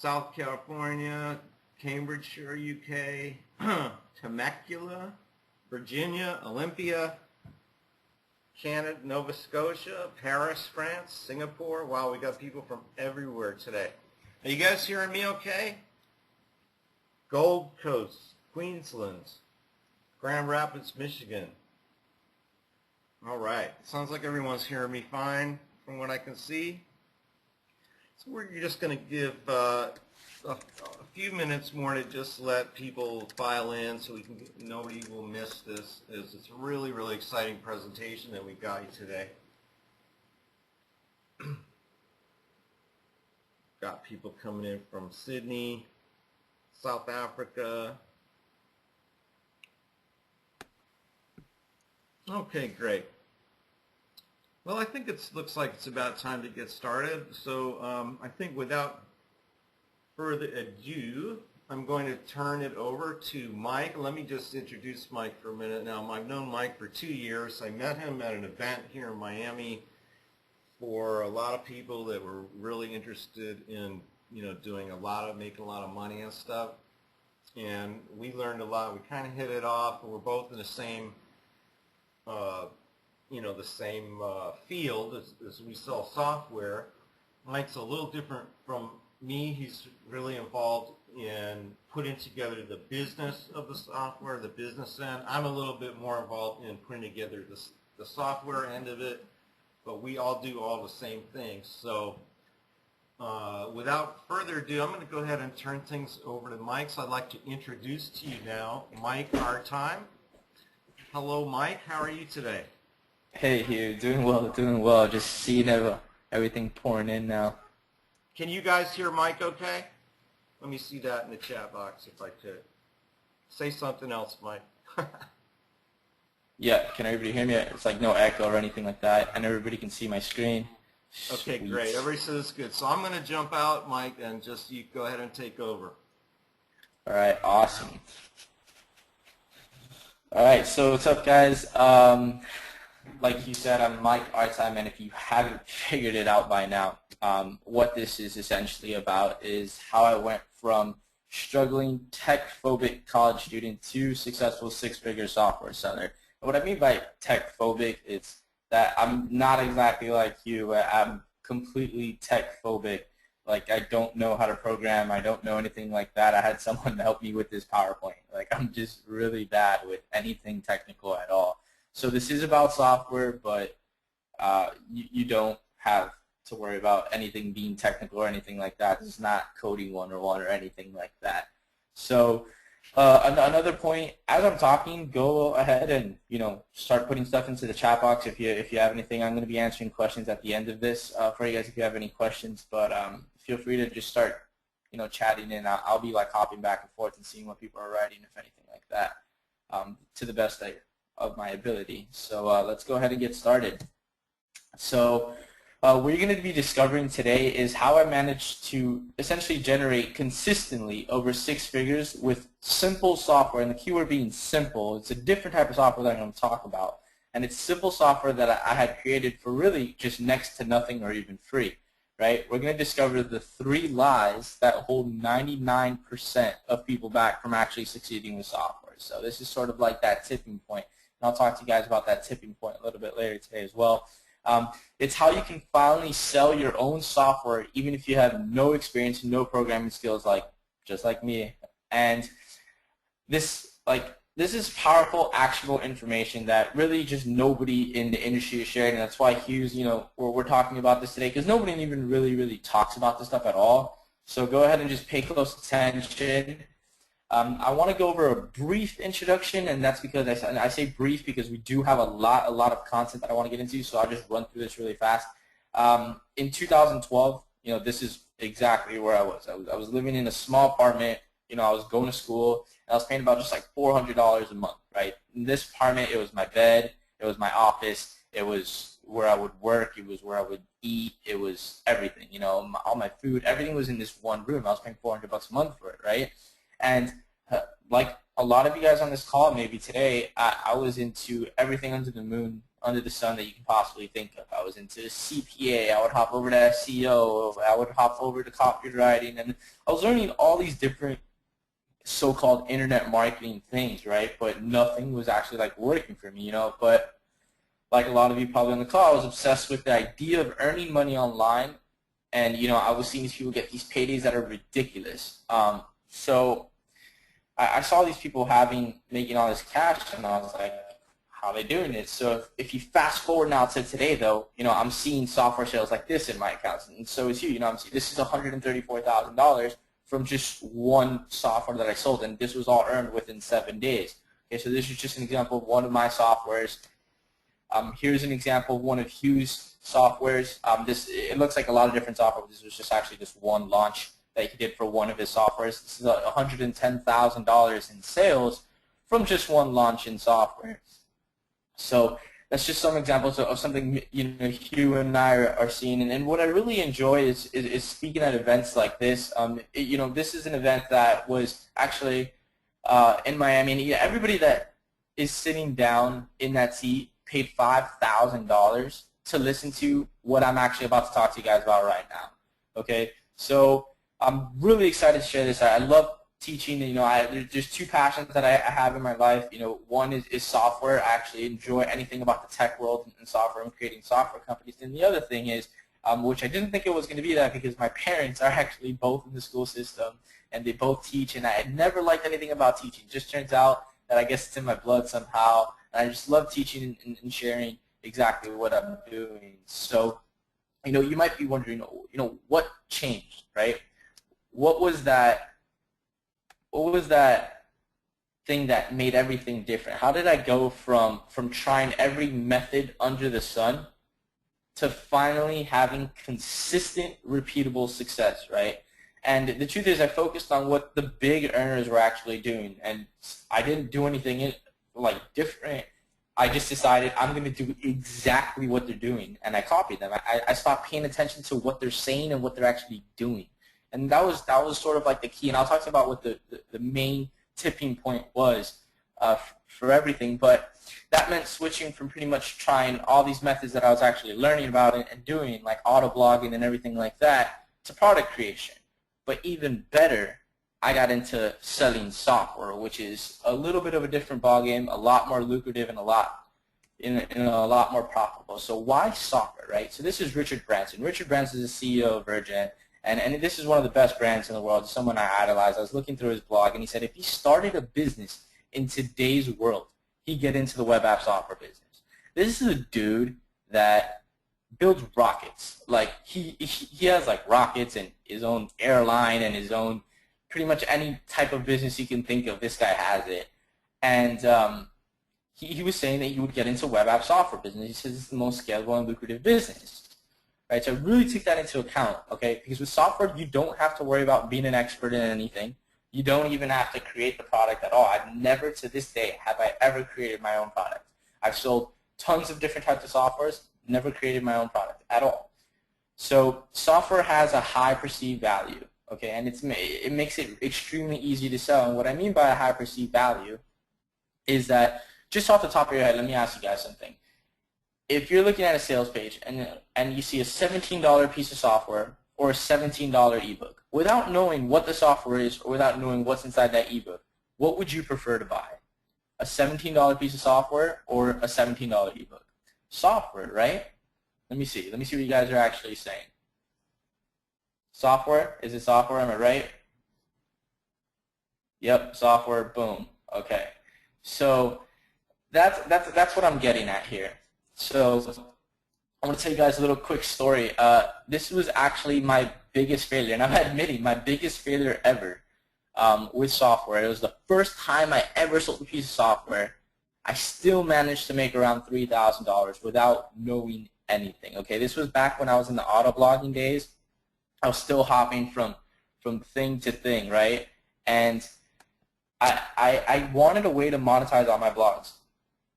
South California, Cambridgeshire, UK, Temecula, Virginia, Olympia, Canada, Nova Scotia, Paris, France, Singapore. Wow, we got people from everywhere today. Are you guys hearing me okay? Gold Coast, Queensland, Grand Rapids, Michigan. All right. Sounds like everyone's hearing me fine from what I can see. So we're just going to give a few minutes more to just let people file in so we can nobody will miss this. It's a really, really exciting presentation that we got you today. Got people coming in from Sydney, South Africa. Okay, great. Well, I think it looks like it's about time to get started. So I think without further ado, I'm going to turn it over to Mike. Let me just introduce Mike for a minute now. I've known Mike for 2 years. I met him at an event here in Miami for a lot of people that were really interested in, making a lot of money and stuff. And we learned a lot. We kind of hit it off. We're both in the same field as we sell software. Mike's a little different from me. He's really involved in putting together the business of the software, the business end. I'm a little bit more involved in putting together the software end of it, but we all do all the same things. So without further ado, I'm going to go ahead and turn things over to Mike. So I'd like to introduce to you now Mike Artime. Hello, Mike. How are you today? Hey, Hugh. Doing well. Just seeing everything pouring in now. Can you guys hear Mike okay? Let me see that in the chat box if I could. Say something else, Mike. Yeah, can everybody hear me? It's like no echo or anything like that, and everybody can see my screen. Okay, Sweet. great. Everybody says good. So I'm going to jump out, Mike, and just you go ahead and take over. All right, awesome. All right, so what's up, guys? Like you said, I'm Mike Artime, and if you haven't figured it out by now, what this is essentially about is how I went from struggling tech-phobic college student to successful six-figure software seller. And what I mean by tech-phobic is that I'm not exactly like you. I'm completely tech-phobic. Like, I don't know how to program. I don't know anything like that. I had someone help me with this PowerPoint. Like, I'm just really bad with anything technical at all. So this is about software, but you don't have to worry about anything being technical or anything like that. This is not coding 101 or anything like that. So another point, as I'm talking, go ahead and start putting stuff into the chat box if you have anything. I'm going to be answering questions at the end of this for you guys if you have any questions. But feel free to just start chatting in. I'll be like hopping back and forth and seeing what people are writing, if anything like that, to the best of my ability. So let's go ahead and get started. So what you're going to be discovering today is how I managed to essentially generate consistently over 6 figures with simple software, and the keyword being simple. It's a different type of software that I'm going to talk about, and it's simple software that I had created for really just next to nothing or even free. Right? We're going to discover the 3 lies that hold 99% of people back from actually succeeding with software. So this is sort of like that tipping point. And I'll talk to you guys about that tipping point a little bit later today as well. It's how you can finally sell your own software even if you have no experience, no programming skills, just like me. And this is powerful, actionable information that really just nobody in the industry is sharing. And that's why Hughes, we're talking about this today, because nobody even really talks about this stuff at all. So go ahead and just pay close attention. I want to go over a brief introduction, and that's because I say brief because we do have a lot of content that I want to get into, so I'll just run through this really fast. In 2012, this is exactly where I was. I was living in a small apartment. I was going to school, and I was paying about just like $400 a month, right? In this apartment, it was my bed, it was my office, it was where I would work, it was where I would eat, it was everything, all my food, everything was in this one room. I was paying $400 a month for it, right? And like a lot of you guys on this call maybe today, I was into everything under the moon under the sun that you can possibly think of. I was into CPA, I would hop over to SEO, I would hop over to copywriting, and I was learning all these different so-called internet marketing things, right? But nothing was actually like working for me, you know. But like a lot of you probably on the call, I was obsessed with the idea of earning money online, and you know, I was seeing these people get these paydays that are ridiculous. So I saw these people making all this cash, and I was like, how are they doing it? So if you fast forward now to today, though, you know, I'm seeing software sales like this in my accounts, and so is you. You know, I'm seeing this is $134,000 from just one software that I sold, and this was all earned within 7 days. Okay, so this is just an example of one of my softwares. Here's an example of one of Hugh's softwares. It looks like a lot of different software, but this was just actually just one launch that he did for one of his softwares. This is $110,000 in sales from just one launch in software. So that's just some examples of something, you know, Hugh and I are seeing. And what I really enjoy is speaking at events like this. You know, this is an event that was actually in Miami. And everybody that is sitting down in that seat paid $5,000 to listen to what I'm actually about to talk to you guys about right now. Okay, so I'm really excited to share this. I love teaching. You know, there's two passions that I have in my life. You know, one is software. I actually enjoy anything about the tech world and software and creating software companies. And the other thing is, which I didn't think it was going to be that, because my parents are actually both in the school system and they both teach, and I had never liked anything about teaching. It just turns out that I guess it's in my blood somehow, and I just love teaching and sharing exactly what I'm doing. So, you know, you might be wondering, you know, what changed, right? What was that thing that made everything different? How did I go from trying every method under the sun to finally having consistent, repeatable success, right? And the truth is, I focused on what the big earners were actually doing, and I didn't do anything like different. I just decided I'm going to do exactly what they're doing, and I copied them. I stopped paying attention to what they're saying and what they're actually doing. And that was sort of like the key, and I'll talk about what the main tipping point was for everything. But that meant switching from pretty much trying all these methods that I was actually learning about and doing, like auto blogging and everything like that, to product creation. But even better, I got into selling software, which is a little bit of a different ballgame, a lot more lucrative, and a lot more profitable. So why software, right? So this is Richard Branson. Richard Branson is the CEO of Virgin. And this is one of the best brands in the world, someone I idolize. I was looking through his blog, and he said if he started a business in today's world, he'd get into the web app software business. This is a dude that builds rockets. Like, he has, like, rockets and his own airline and his own pretty much any type of business you can think of, this guy has it. And he was saying that he would get into web app software business. He says it's the most scalable and lucrative business. Right, so I really took that into account, okay? Because with software, you don't have to worry about being an expert in anything. You don't even have to create the product at all. I've never, to this day, have I ever created my own product. I've sold tons of different types of softwares, never created my own product at all. So software has a high perceived value, okay? And it makes it extremely easy to sell. And what I mean by a high perceived value is that, just off the top of your head, let me ask you guys something. If you're looking at a sales page and you see a $17 piece of software or a $17 ebook, without knowing what the software is or without knowing what's inside that ebook, what would you prefer to buy? A $17 piece of software or a $17 ebook? Software, right? Let me see. Let me see what you guys are actually saying. Software? Is it software? Am I right? Yep, software. Boom. Okay. So that's what I'm getting at here. So I want to tell you guys a little quick story. This was actually my biggest failure, and I'm admitting my biggest failure ever with software. It was the first time I ever sold a piece of software. I still managed to make around $3,000 without knowing anything. Okay, this was back when I was in the auto blogging days. I was still hopping from thing to thing, right? And I wanted a way to monetize all my blogs.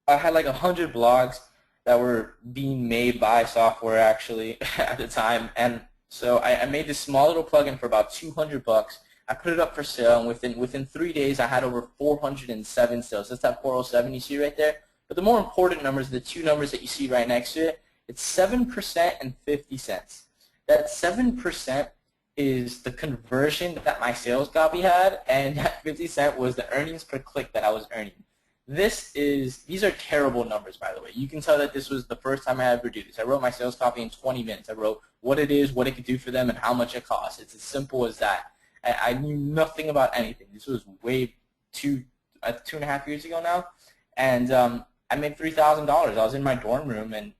I had like 100 blogs that were being made by software actually at the time, and so I made this small little plugin for about $200. I put it up for sale, and within 3 days I had over 407 sales. That's that 407 you see right there. But the more important numbers, the two numbers that you see right next to it, it's 7% and 50 cents. That 7% is the conversion that my sales copy had, and that 50 cent was the earnings per click that I was earning. These are terrible numbers, by the way. You can tell that this was the first time I ever do this. I wrote my sales copy in 20 minutes. I wrote what it is, what it could do for them, and how much it costs. It's as simple as that. I knew nothing about anything. This was way 2.5 years ago now, and I made $3,000. I was in my dorm room, and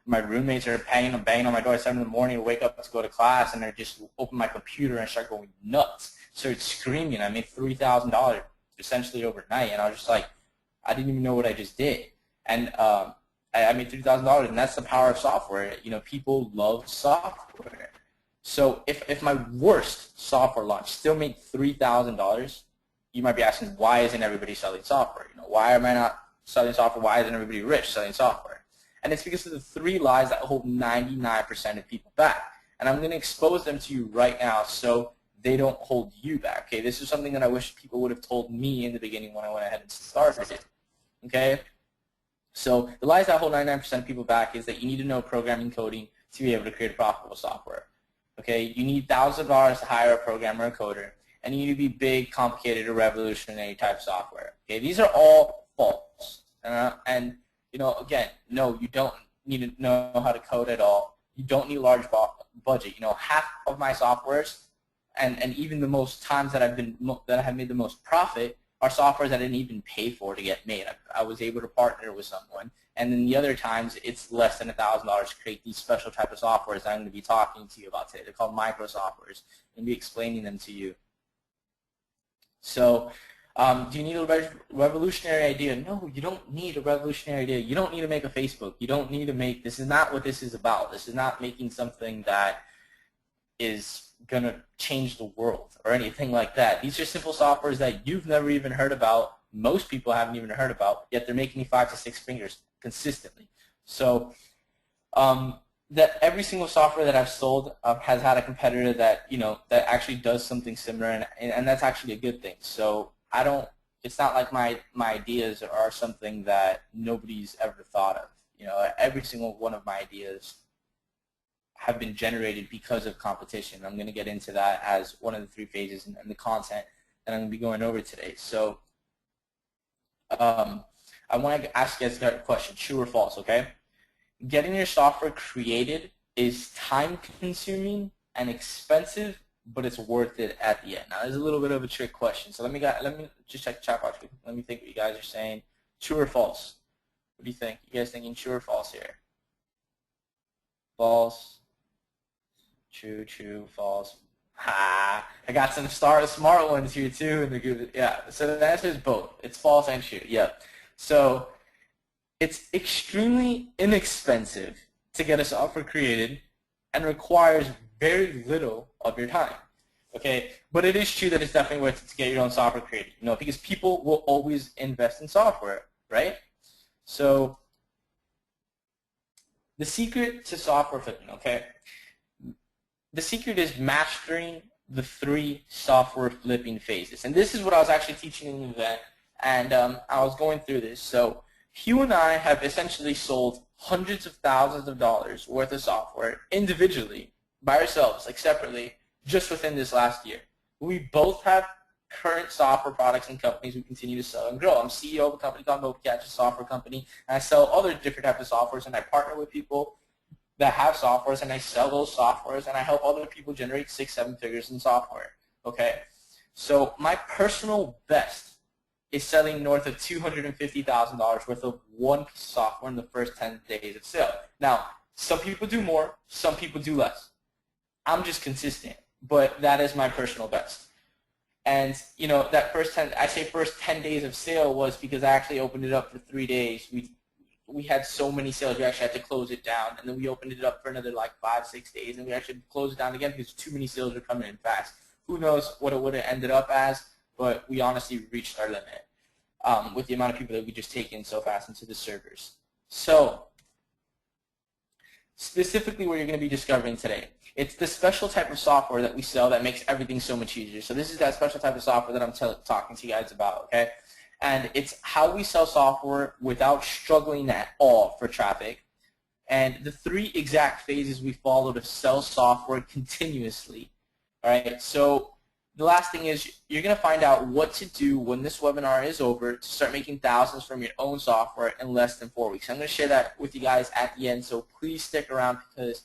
my roommates are banging on my door at 7 in the morning to wake up to go to class, and I just open my computer and start going nuts. Started screaming. I made $3,000 essentially overnight, and I was just like, I didn't even know what I just did. And I made $3,000, and that's the power of software. People love software. So if my worst software launch still made $3,000, you might be asking, why isn't everybody selling software? Why am I not selling software? Why isn't everybody rich selling software? And it's because of the 3 lies that hold 99% of people back. And I'm going to expose them to you right now so they don't hold you back. Okay, this is something that I wish people would have told me in the beginning when I went ahead and started it. Okay, so the lies that hold 99% of people back is that you need to know programming coding to be able to create profitable software. Okay, you need thousands of dollars to hire a programmer or coder, and you need to be big, complicated, or revolutionary type software. Okay, these are all false. And again, no, you don't need to know how to code at all. You don't need a large budget. Half of my softwares, and even the most times that I have made the most profit, are softwares that I didn't even pay for to get made. I was able to partner with someone, and then the other times it's less than $1,000 to create these special type of softwares that I'm going to be talking to you about today. They're called micro softwares. I'm going to be explaining them to you. So, do you need a revolutionary idea? No, you don't need a revolutionary idea. You don't need to make a Facebook. You don't need to make, this is not what this is about. This is not making something that is going to change the world or anything like that. These are simple softwares that you've never even heard about. Most people haven't even heard about, yet they're making me 5 to 6 figures consistently. So that every single software that I've sold has had a competitor that that actually does something similar, and that's actually a good thing. So it's not like my ideas are something that nobody's ever thought of. Every single one of my ideas have been generated because of competition. I'm going to get into that as one of the 3 phases in the content that I'm going to be going over today. So I want to ask you guys a question, true or false, okay? Getting your software created is time-consuming and expensive, but it's worth it at the end. Now, there's a little bit of a trick question, so let me just check the chat box. Let me think what you guys are saying. True or false? What do you think? You guys thinking true or false here? False. True, true, false. Ha! I got some smart ones here too in the group. Yeah, so the answer is both. It's false and true. Yep. So it's extremely inexpensive to get a software created and requires very little of your time. Okay, but it is true that it's definitely worth it to get your own software created. Because people will always invest in software, right? So the secret to software flipping, okay? The secret is mastering the 3 software flipping phases. And this is what I was actually teaching in the event, and I was going through this. So Hugh and I have essentially sold hundreds of thousands of dollars worth of software individually, by ourselves, like separately, just within this last year. We both have current software products and companies we continue to sell and grow. I'm CEO of a company called NoteCatch, a software company, and I sell other different types of softwares, and I partner with people that have softwares, and I sell those softwares, and I help other people generate 6, 7 figures in software. Okay, so my personal best is selling north of $250,000 worth of one piece of software in the first 10 days of sale. Now, some people do more, some people do less. I'm just consistent, but that is my personal best. And that first 10 days of sale was because I actually opened it up for 3 days. We had so many sales, we actually had to close it down, and then we opened it up for another like 5, 6 days, and we actually closed it down again because too many sales were coming in fast. Who knows what it would have ended up as, but we honestly reached our limit with the amount of people that we just take in so fast into the servers. So specifically what you're going to be discovering today, it's the special type of software that we sell that makes everything so much easier. So this is that special type of software that I'm talking to you guys about, okay? and it's how we sell software without struggling at all for traffic, and the 3 exact phases we follow to sell software continuously. All right, so the last thing is you're going to find out what to do when this webinar is over to start making thousands from your own software in less than 4 weeks. I'm going to share that with you guys at the end, so please stick around because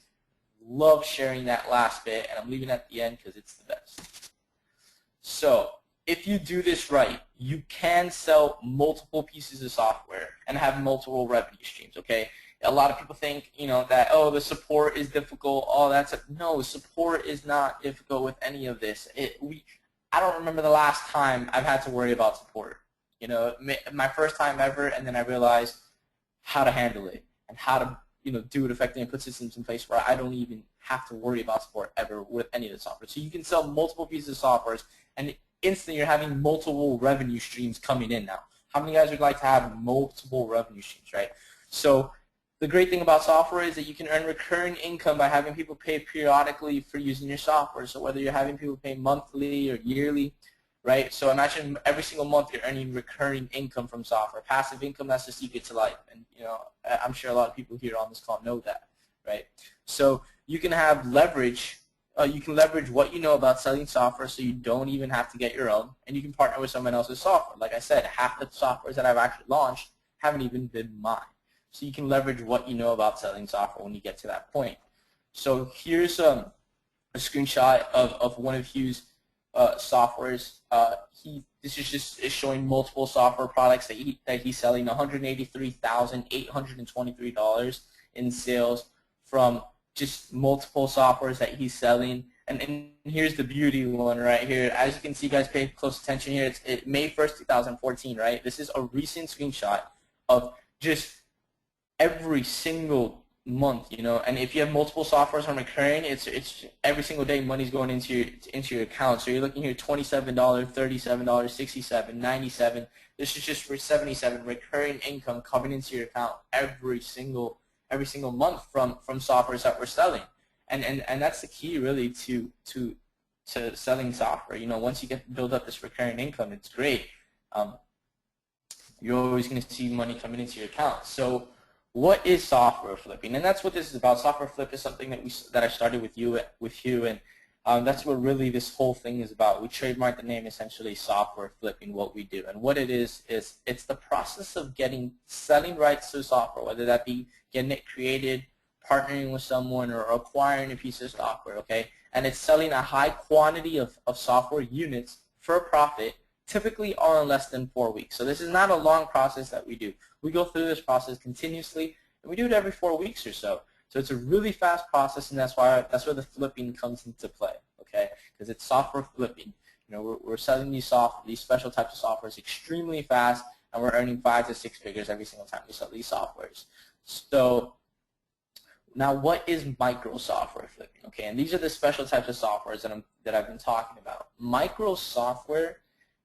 I love sharing that last bit, and I'm leaving it at the end because it's the best. So if you do this right, you can sell multiple pieces of software and have multiple revenue streams, okay? A lot of people think, that, oh, the support is difficult, no, support is not difficult with any of this. I don't remember the last time I've had to worry about support. My first time ever, and then I realized how to handle it and how to, do it effectively and put systems in place where I don't even have to worry about support ever with any of the software. So you can sell multiple pieces of software, and instantly you're having multiple revenue streams coming in now. How many guys would like to have multiple revenue streams, right? So the great thing about software is that you can earn recurring income by having people pay periodically for using your software. So whether you're having people pay monthly or yearly, right? So imagine every single month you're earning recurring income from software. Passive income, that's the secret to life. And I'm sure a lot of people here on this call know that, right? So you can have leverage. You can leverage what you know about selling software so you don't even have to get your own, and you can partner with someone else's software. Like I said, half the softwares that I've actually launched haven't even been mine. So you can leverage what you know about selling software when you get to that point. So here's a screenshot of one of Hugh's softwares. This is showing multiple software products that he's selling, $183,823 in sales from just multiple softwares that he's selling. And here's the beauty one right here. As you can see, guys, pay close attention here. It's May 1st, 2014, right? This is a recent screenshot of just every single month, and if you have multiple softwares on recurring, it's every single day money's going into your account. So you're looking here, $27, $37, $67, $97. This is just for $77 recurring income coming into your account every single month from softwares that we're selling, and that's the key really to selling software. Once you build up this recurring income, it's great. You're always going to see money coming into your account. So what is software flipping? And that's what this is about. Software flip is something that I started with you, and that's what really this whole thing is about. We trademarked the name essentially software flipping. What we do and what it is it's the process of selling rights to software, whether that be getting it created, partnering with someone, or acquiring a piece of software. Okay, and it's selling a high quantity of software units for a profit, typically all in less than 4 weeks. So this is not a long process that we do. We go through this process continuously, and we do it every 4 weeks or so. So it's a really fast process, and that's where the flipping comes into play, okay? Because it's software flipping. We're selling these special types of softwares extremely fast, and we're earning 5 to 6 figures every single time we sell these softwares. So now, what is micro software flipping? Okay, and these are the special types of softwares that I've been talking about. Micro software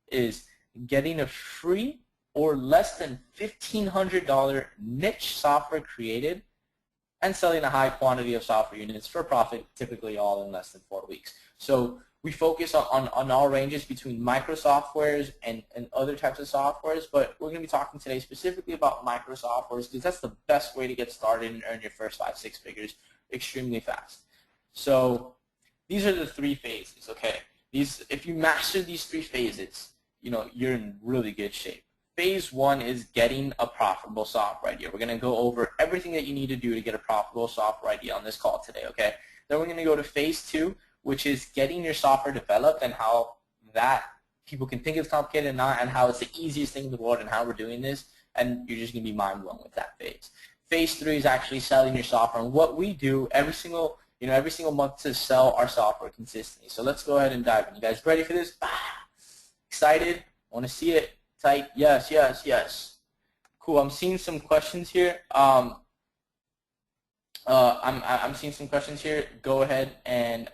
is getting a free or less than $1,500 niche software created and selling a high quantity of software units for profit, typically all in less than 4 weeks. So we focus on all ranges between micro softwares and other types of softwares, but we're going to be talking today specifically about micro softwares because that's the best way to get started and earn your first 5-6 figures extremely fast. So these are the 3 phases, okay? If you master these 3 phases, you're in really good shape. Phase 1 is getting a profitable software idea. We're going to go over everything that you need to do to get a profitable software idea on this call today, okay? Then we're going to go to Phase 2, which is getting your software developed and how that people can think it's complicated and not, and how it's the easiest thing in the world and how we're doing this, and you're just going to be mind blown with that phase. Phase 3 is actually selling your software, and what we do every single month to sell our software consistently. So let's go ahead and dive in. You guys ready for this? Excited? Want to see it? Type yes, yes, yes. Cool. I'm seeing some questions here. I'm seeing some questions here. Go ahead and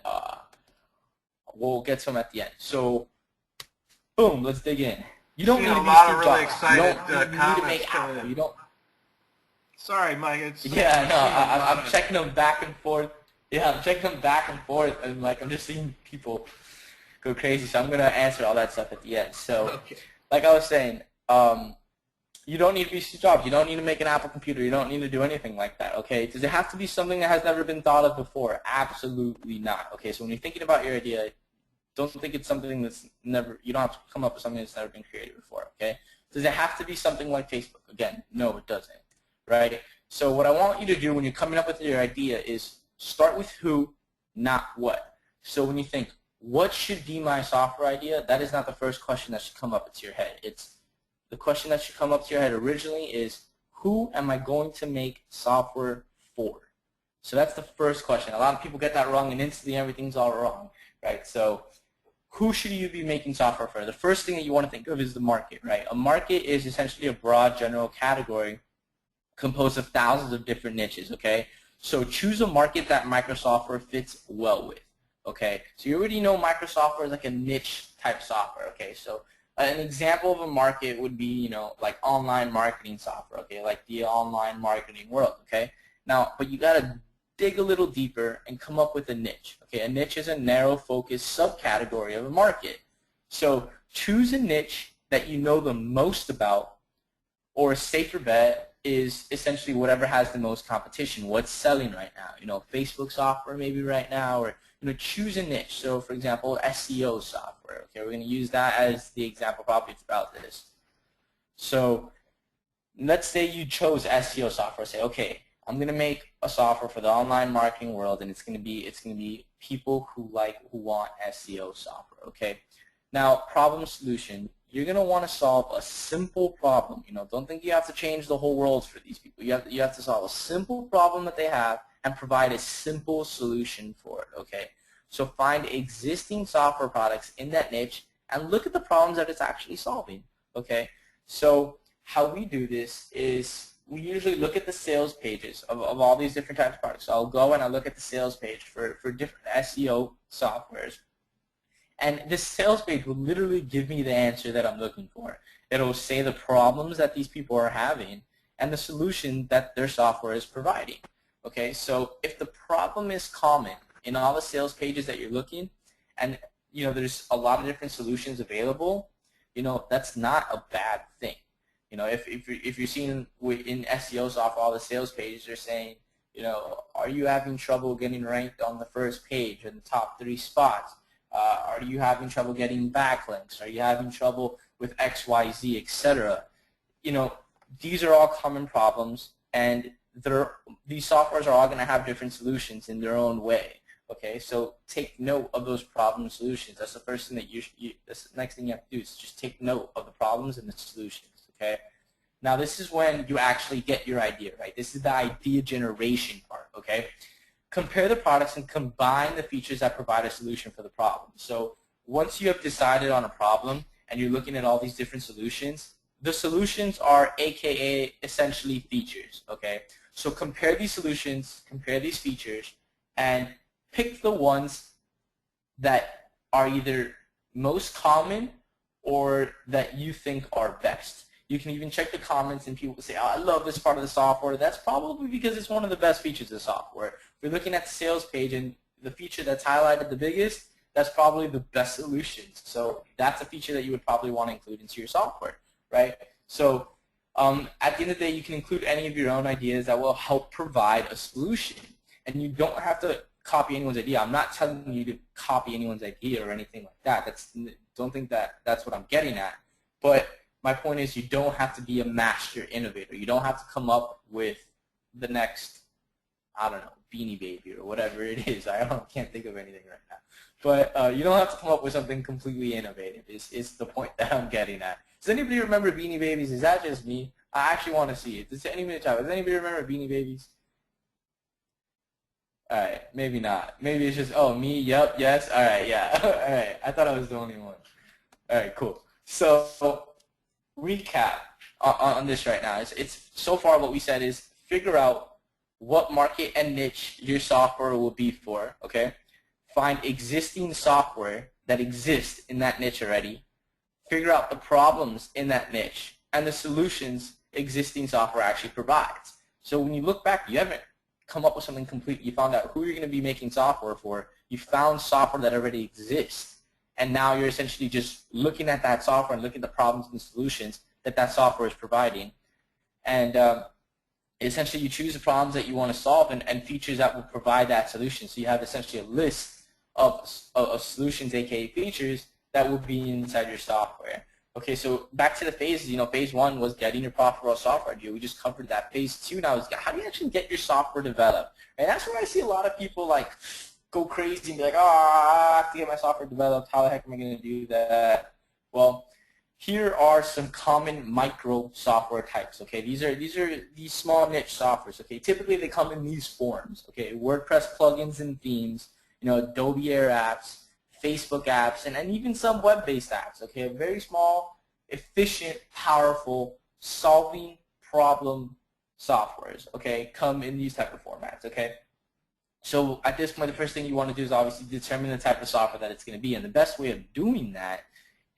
we'll get some at the end. So, boom. Let's dig in. You don't need to be a lot of Steve really Jobs. excited You need to comments make Apple. You don't. Sorry, Mike. It's Yeah, no. I'm checking them back and forth. Yeah, I'm checking them back and forth, and I'm just seeing people go crazy. So I'm gonna answer all that stuff at the end. So, okay. like I was saying, you don't need to be Steve Jobs. You don't need to make an Apple computer. You don't need to do anything like that, okay? Does it have to be something that has never been thought of before? Absolutely not, okay? So when you're thinking about your idea, don't think it's something that's never, you don't have to come up with something that's never been created before, okay? Does it have to be something like Facebook? Again, no, it doesn't, right? So what I want you to do when you're coming up with your idea is start with who, not what. So when you think, what should be my software idea? That is not the first question that should come up into your head. It's the question that should come up to your head originally is, who am I going to make software for? So that's the first question. A lot of people get that wrong, and instantly everything's all wrong, right? So who should you be making software for? The first thing that you want to think of is the market, right? A market is essentially a broad general category composed of thousands of different niches, okay? So choose a market that Microsoft fits well with, okay? So you already know Microsoft is like a niche type software, okay? So an example of a market would be, you know, like online marketing software, okay? Like the online marketing world, okay? Now, but you got to dig a little deeper and come up with a niche, okay? A niche is a narrow focused subcategory of a market. So choose a niche that you know the most about, or a safer bet is essentially whatever has the most competition. What's selling right now? You know, Facebook software maybe right now, or you know, choose a niche. So for example, SEO software. Okay, we're going to use that as the example probably throughout this. So let's say you chose SEO software. Say, okay, I'm going to make a software for the online marketing world, and it's going to be people who want SEO software. Okay. Now, problem solution. You're going to want to solve a simple problem. You know, don't think you have to change the whole world for these people. You have to solve a simple problem that they have and provide a simple solution for it, okay? So find existing software products in that niche and look at the problems that it's actually solving, okay? So how we do this is we usually look at the sales pages of all these different types of products. So I'll go and I'll look at the sales page for different SEO softwares. And this sales page will literally give me the answer that I'm looking for. It'll say the problems that these people are having and the solution that their software is providing. Okay, so if the problem is common in all the sales pages that you're looking, and you know there's a lot of different solutions available, you know that's not a bad thing. You know, if you're seeing in SEO software all the sales pages are saying, you know, are you having trouble getting ranked on the first page in the top 3 spots? Are you having trouble getting backlinks? Are you having trouble with XYZ, etc.? You know, these are all common problems, and these softwares are all going to have different solutions in their own way. Okay, so take note of those problem solutions. That's the first thing that that's the next thing you have to do is just take note of the problems and the solutions. Okay, now this is when you actually get your idea, right? This is the idea generation part. Okay. Compare the products and combine the features that provide a solution for the problem. So once you have decided on a problem and you're looking at all these different solutions, the solutions are AKA essentially features, okay? So compare these solutions, compare these features, and pick the ones that are either most common or that you think are best. You can even check the comments and people say, oh, I love this part of the software. That's probably because it's one of the best features of the software. If you're looking at the sales page and the feature that's highlighted the biggest, that's probably the best solution. So that's a feature that you would probably want to include into your software, right? So at the end of the day, you can include any of your own ideas that will help provide a solution. And you don't have to copy anyone's idea. I'm not telling you to copy anyone's idea or anything like that. Don't think that's what I'm getting at. But my point is you don't have to be a master innovator. You don't have to come up with the next, I don't know, Beanie Baby or whatever it is. Can't think of anything right now. But you don't have to come up with something completely innovative is the point that I'm getting at. Does anybody remember Beanie Babies? Is that just me? I actually want to see it. Does anybody remember Beanie Babies? All right, maybe not. Maybe it's just, oh, me, yep, yes, all right, yeah. All right, I thought I was the only one. All right, cool. So recap on this right now. It's so far what we said is figure out what market and niche your software will be for, okay? Find existing software that exists in that niche already. Figure out the problems in that niche and the solutions existing software actually provides. So when you look back, you haven't come up with something complete. You found out who you're going to be making software for. You found software that already exists. And now you're essentially just looking at that software and looking at the problems and solutions that that software is providing. And essentially you choose the problems that you want to solve and features that will provide that solution. So you have essentially a list of solutions, aka features, that will be inside your software. Okay, so back to the phases. Phase 1 was getting your profitable software deal. We just covered that. Phase 2 now is how do you actually get your software developed? And that's where I see a lot of people like go crazy and be like, oh, I have to get my software developed. How the heck am I going to do that? Well, here are some common micro software types. Okay, these are these small niche softwares. Okay, typically they come in these forms. Okay, WordPress plugins and themes. Adobe Air apps, Facebook apps, and even some web-based apps. Okay, very small, efficient, powerful, solving problem softwares. Okay, come in these type of formats. Okay, so at this point, the first thing you want to do is obviously determine the type of software that it's going to be, and the best way of doing that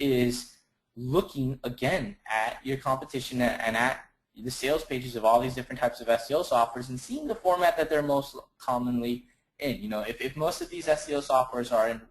is looking again at your competition and at the sales pages of all these different types of SEO softwares and seeing the format that they're most commonly in. If most of these SEO softwares are in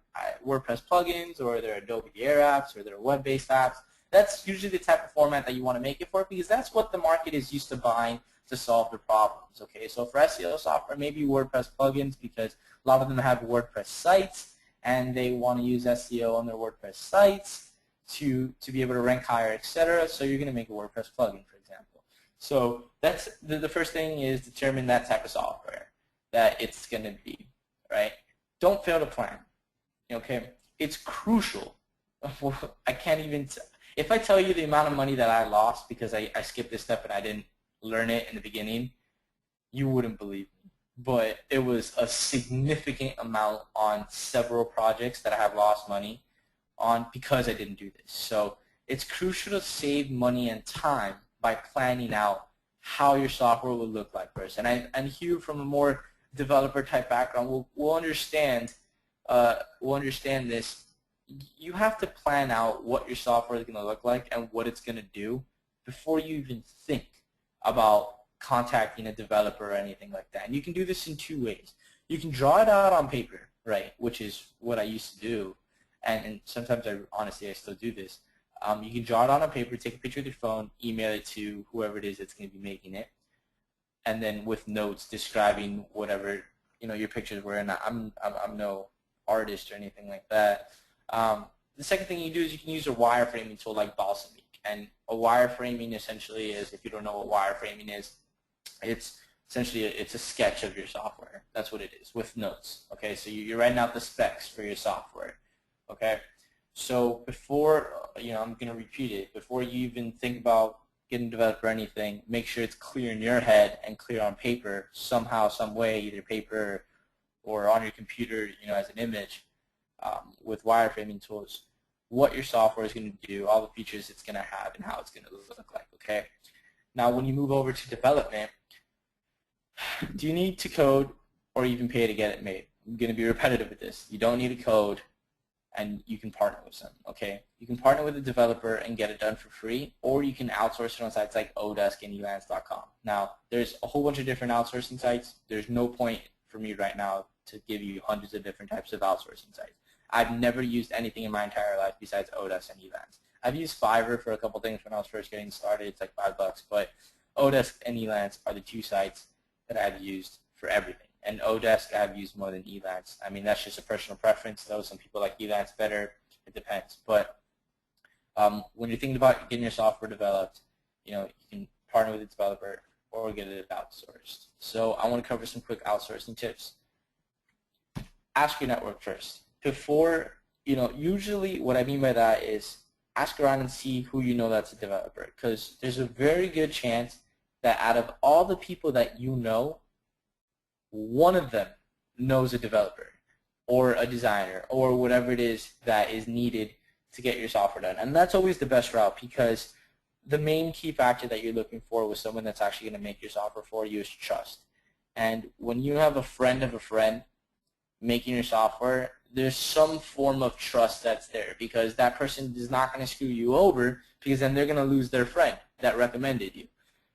WordPress plugins, or they're Adobe Air apps, or they're web-based apps, that's usually the type of format that you want to make it for, because that's what the market is used to buying to solve their problems. Okay, so for SEO software, maybe WordPress plugins, because a lot of them have WordPress sites and they want to use SEO on their WordPress sites to be able to rank higher, etc. So you're going to make a WordPress plugin, for example. So that's the first thing is determine that type of software that it's going to be, right? Don't fail to plan. Okay, it's crucial. I can't even. If I tell you the amount of money that I lost because I skipped this step and I didn't learn it in the beginning, you wouldn't believe me. But it was a significant amount on several projects that I have lost money on because I didn't do this. So it's crucial to save money and time by planning out how your software will look like first. And Hugh, from a more developer type background, will understand this. You have to plan out what your software is going to look like and what it's going to do before you even think about contacting a developer or anything like that. And you can do this in two ways. You can draw it out on paper, right, which is what I used to do, and sometimes honestly I still do this. You can draw it out on paper, take a picture with your phone, email it to whoever it is that's going to be making it, and then with notes describing whatever your pictures were. And I'm no artist or anything like that. The second thing you do is you can use a wireframing tool like Balsamiq. And a wireframing essentially is, if you don't know what wireframing is, it's essentially it's a sketch of your software. That's what it is, with notes. Okay, so you're writing out the specs for your software. Okay, so before I'm going to repeat it. Before you even think about getting developed or anything, make sure it's clear in your head and clear on paper somehow, some way, either paper or on your computer, as an image, with wireframing tools, what your software is going to do, all the features it's going to have, and how it's going to look like. Okay. Now, when you move over to development, do you need to code or even pay to get it made? I'm going to be repetitive with this. You don't need to code, and you can partner with some. Okay. You can partner with a developer and get it done for free, or you can outsource it on sites like Odesk and elance.com. Now, there's a whole bunch of different outsourcing sites. There's no point for me right now to give you hundreds of different types of outsourcing sites. I've never used anything in my entire life besides Odesk and Elance. I've used Fiverr for a couple things when I was first getting started. It's like $5, but Odesk and Elance are the two sites that I've used for everything. And Odesk I've used more than Elance. I mean, that's just a personal preference, though. Some people like Elance better. It depends. But when you're thinking about getting your software developed, you can partner with a developer or get it outsourced. So I want to cover some quick outsourcing tips. Ask your network first. Before, usually what I mean by that is ask around and see who that's a developer, because there's a very good chance that out of all the people that one of them knows a developer or a designer or whatever it is that is needed to get your software done. And that's always the best route, because the main key factor that you're looking for with someone that's actually going to make your software for you is trust. And when you have a friend of a friend making your software, there's some form of trust that's there, because that person is not going to screw you over, because then they're going to lose their friend that recommended you,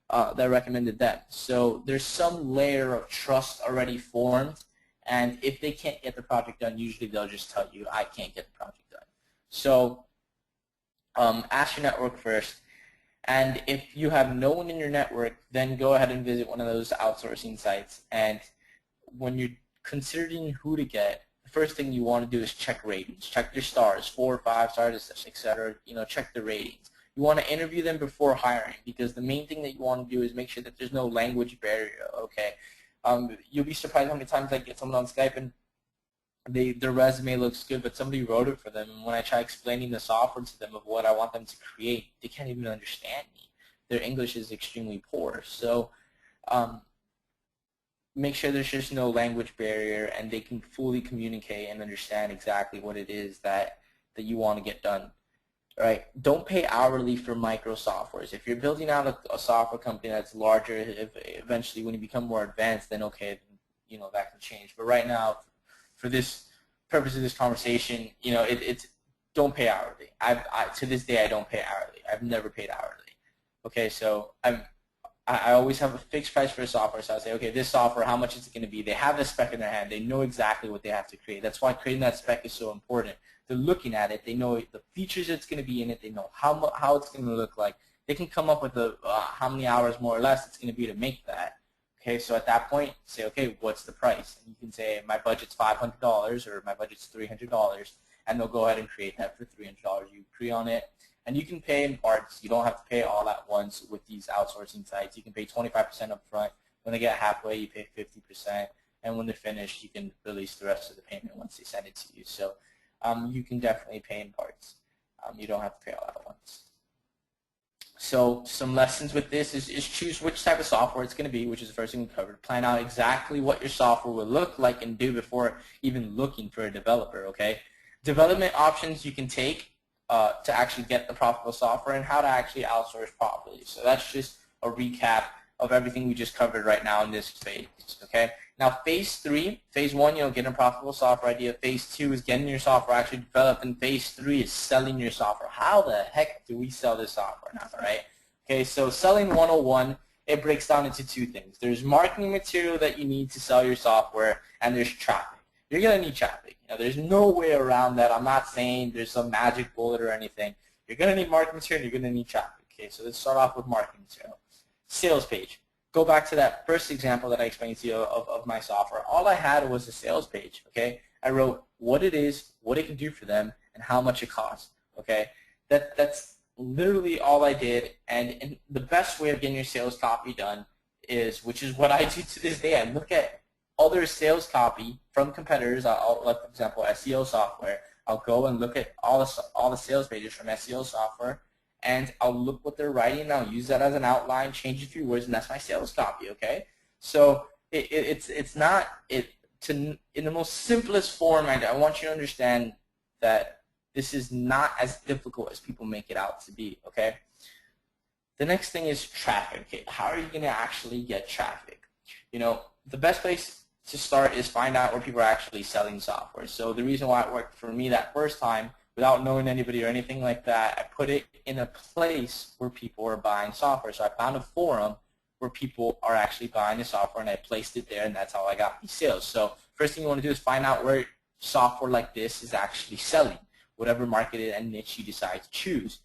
that recommended them. So there's some layer of trust already formed, and if they can't get the project done, usually they'll just tell you, I can't get the project done. So ask your network first, And if you have no one in your network, then go ahead and visit one of those outsourcing sites. And when you're considering who to get, the first thing you want to do is check ratings. Check their stars, 4 or 5 stars, etc. Check the ratings. You want to interview them before hiring, because the main thing that you want to do is make sure that there's no language barrier. Okay, you'll be surprised how many times I get someone on Skype and their resume looks good, but somebody wrote it for them, and when I try explaining the software to them of what I want them to create, they can't even understand me. Their English is extremely poor. So make sure there's just no language barrier and they can fully communicate and understand exactly what it is that you want to get done. All right, don't pay hourly for micro softwares. If you're building out a software company that's larger, eventually when you become more advanced, then okay, that can change. But right now, for this purpose of this conversation, it's don't pay hourly. To this day, I don't pay hourly. I've never paid hourly. Okay, so I always have a fixed price for a software. So I say, okay, this software, how much is it going to be? They have the spec in their hand. They know exactly what they have to create. That's why creating that spec is so important. They're looking at it. They know the features that's going to be in it. They know how it's going to look like. They can come up with how many hours more or less it's going to be to make that. Okay, so at that point, say, okay, what's the price? And you can say, my budget's $500 or my budget's $300, and they'll go ahead and create that for $300. You agree on it, and you can pay in parts. You don't have to pay all at once with these outsourcing sites. You can pay 25% up front. When they get halfway, you pay 50%, and when they're finished, you can release the rest of the payment once they send it to you. So you can definitely pay in parts. You don't have to pay all at once. So some lessons with this is choose which type of software it's going to be, which is the first thing we covered. Plan out exactly what your software will look like and do before even looking for a developer, okay? Development options you can take to actually get the profitable software, and how to actually outsource properly. So that's just a recap of everything we just covered right now in this phase, okay? Now phase 3, phase 1, getting a profitable software idea. Phase 2 is getting your software actually developed, and phase 3 is selling your software. How the heck do we sell this software now, right? Okay, so selling 101, it breaks down into 2 things. There's marketing material that you need to sell your software, and there's traffic. You're going to need traffic. There's no way around that. I'm not saying there's some magic bullet or anything. You're going to need marketing material, you're going to need traffic. Okay, so let's start off with marketing material. Sales page. Go back to that first example that I explained to you of my software. All I had was a sales page, okay? I wrote what it is, what it can do for them, and how much it costs, okay? That's literally all I did, and the best way of getting your sales copy done is, which is what I do to this day, I look at other sales copy from competitors. Like, for example, SEO software. I'll go and look at all the sales pages from SEO software, and I'll look what they're writing, and I'll use that as an outline, change a few words, and that's my sales copy, okay? So it's not, in the most simplest form, I want you to understand that this is not as difficult as people make it out to be, okay? The next thing is traffic, okay? How are you going to actually get traffic? The best place to start is find out where people are actually selling software. So the reason why it worked for me that first time, without knowing anybody or anything like that, I put it in a place where people are buying software. So I found a forum where people are actually buying the software, and I placed it there, and that's how I got these sales. So first thing you want to do is find out where software like this is actually selling, whatever market and niche you decide to choose,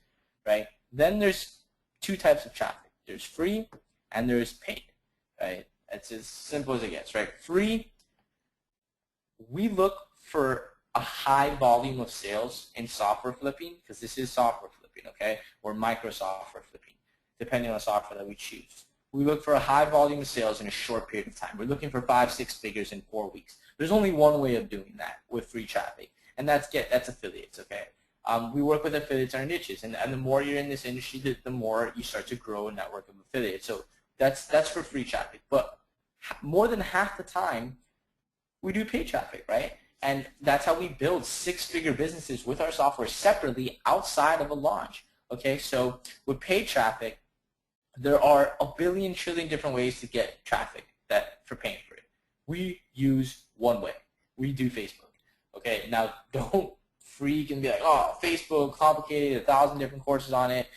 right? Then there's 2 types of traffic. There's free and there's paid, right? It's as simple as it gets, right? Free, we look for a high volume of sales in software flipping, because this is software flipping, okay, or micro software flipping, depending on the software that we choose. We look for a high volume of sales in a short period of time. We're looking for 5-6 figures in 4 weeks. There's only one way of doing that with free traffic, and that's affiliates, okay? We work with affiliates in our niches, and the more you're in this industry, the more you start to grow a network of affiliates. So that's for free traffic. But more than half the time, we do paid traffic, right? And that's how we build 6-figure businesses with our software separately outside of a launch. Okay, so with paid traffic, there are a billion trillion different ways to get traffic for paying for it. We use one way. We do Facebook. Okay, now don't freak and be like, oh, Facebook, complicated, 1,000 different courses on it.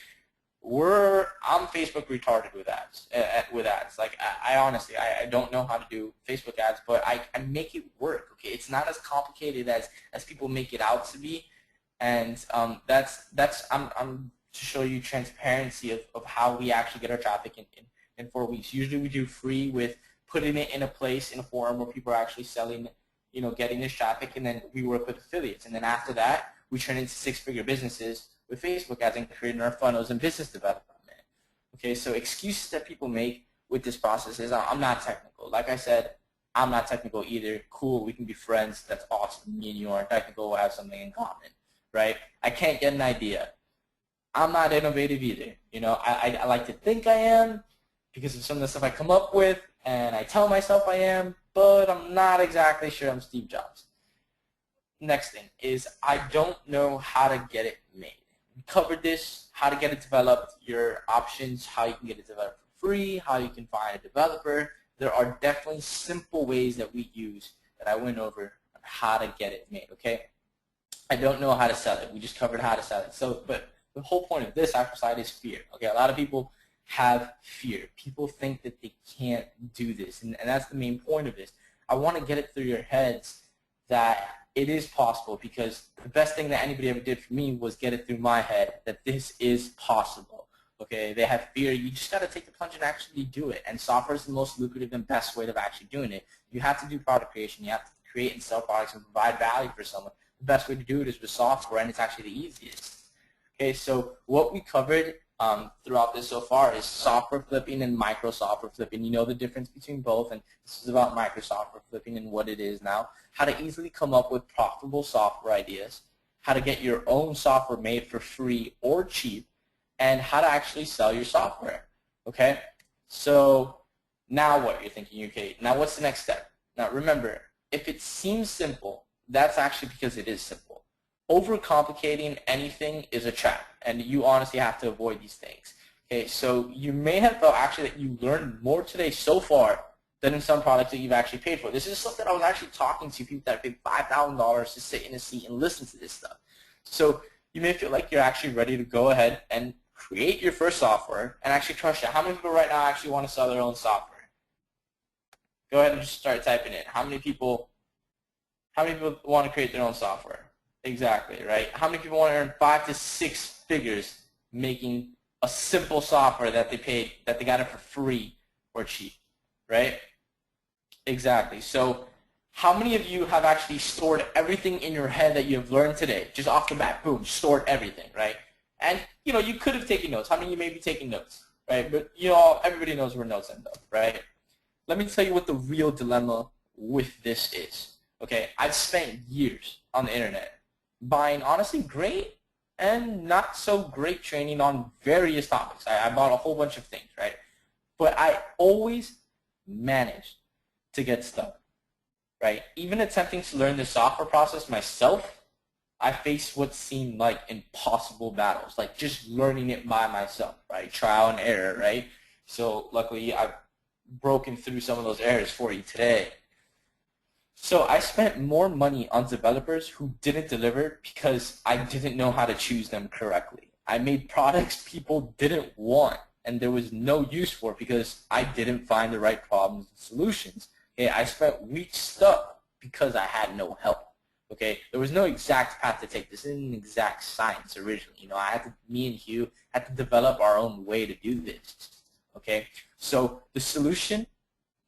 I'm Facebook retarded with ads. Like I honestly, I don't know how to do Facebook ads, but I make it work. Okay, it's not as complicated as people make it out to be, and I'm to show you transparency of how we actually get our traffic in 4 weeks. Usually we do free with putting it in a place, in a forum where people are actually selling, getting this traffic, and then we work with affiliates. And then after that, we turn into six-figure businesses with Facebook ads and creating our funnels and business development. Okay, so excuses that people make with this process is, I'm not technical. Like I said, I'm not technical either. Cool, we can be friends. That's awesome. Me and you aren't technical. We'll have something in common, right? I can't get an idea. I'm not innovative either. I like to think I am because of some of the stuff I come up with, and I tell myself I am, but I'm not exactly sure I'm Steve Jobs. Next thing is I don't know how to get it made. We covered this, how to get it developed, your options, how you can get it developed for free, how you can find a developer. There are definitely simple ways that we use that I went over on how to get it made, okay? I don't know how to sell it. We just covered how to sell it. But the whole point of this exercise is fear, okay? A lot of people have fear. People think that they can't do this, and that's the main point of this. I want to get it through your heads that it is possible, because the best thing that anybody ever did for me was get it through my head that this is possible. Okay, they have fear. You just got to take the plunge and actually do it. And software is the most lucrative and best way of actually doing it. You have to do product creation. You have to create and sell products and provide value for someone. The best way to do it is with software, and it's actually the easiest. Okay, so what we covered throughout this so far is software flipping and micro software flipping. You know the difference between both, and this is about micro software flipping and what it is now. How to easily come up with profitable software ideas, how to get your own software made for free or cheap, and how to actually sell your software. Okay, so now what? You're thinking, okay, now what's the next step? Now remember, if it seems simple, that's actually because it is simple. Overcomplicating anything is a trap, and you honestly have to avoid these things. Okay, so you may have felt actually that you learned more today so far than in some products that you've actually paid for. This is stuff that I was actually talking to people that paid $5,000 to sit in a seat and listen to this stuff. So you may feel like you're actually ready to go ahead and create your first software and actually crush it. How many people right now actually want to sell their own software? Go ahead and just start typing in. How many people want to create their own software? Exactly, right? How many people want to earn 5 to 6 figures making a simple software that they got it for free or cheap, right? Exactly. So how many of you have actually stored everything in your head that you have learned today? Just off the bat, boom, stored everything, right? And, you could have taken notes. How many of you may be taking notes, right? But, everybody knows where notes end up, right? Let me tell you what the real dilemma with this is, okay? I've spent years on the internet buying honestly great and not so great training on various topics. I bought a whole bunch of things, right? But I always managed to get stuck, right? Even attempting to learn the software process myself, I faced what seemed like impossible battles, like just learning it by myself, right? Trial and error, right? So luckily I've broken through some of those errors for you today. So I spent more money on developers who didn't deliver because I didn't know how to choose them correctly. I made products people didn't want, and there was no use for it because I didn't find the right problems and solutions. Okay, I spent weeks stuck because I had no help. Okay, there was no exact path to take. This isn't an exact science originally. Me and Hugh had to develop our own way to do this. Okay, so the solution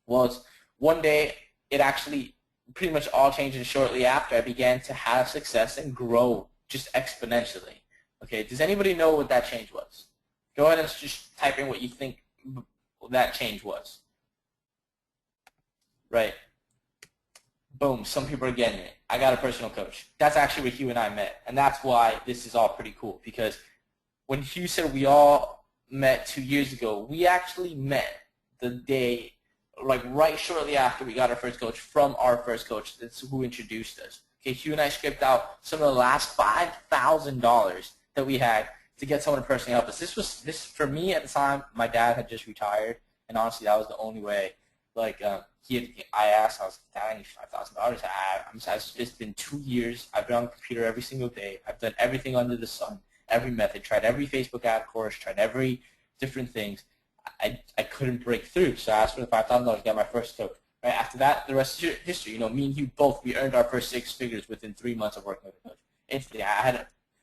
was one day it actually pretty much all changed, and shortly after I began to have success and grow just exponentially. Okay, does anybody know what that change was? Go ahead and just type in what you think that change was. Right. Boom, some people are getting it. I got a personal coach. That's actually where Hugh and I met, and that's why this is all pretty cool, because when Hugh said we all met 2 years ago, we actually met the day right shortly after we got our first coach from our first coach. That's who introduced us. Okay, Hugh and I scraped out some of the last $5,000 that we had to get someone to personally help us. This for me at the time. My dad had just retired, and honestly, that was the only way. I asked, I was like, Dad, I need $5,000. It's been 2 years. I've been on the computer every single day. I've done everything under the sun, every method, tried every Facebook ad course, tried every different things. I couldn't break through, so I asked for the $5,000 to get my first coach. Right after that, the rest is history. Me and you both, we earned our first 6 figures within 3 months of working with a coach. Instantly,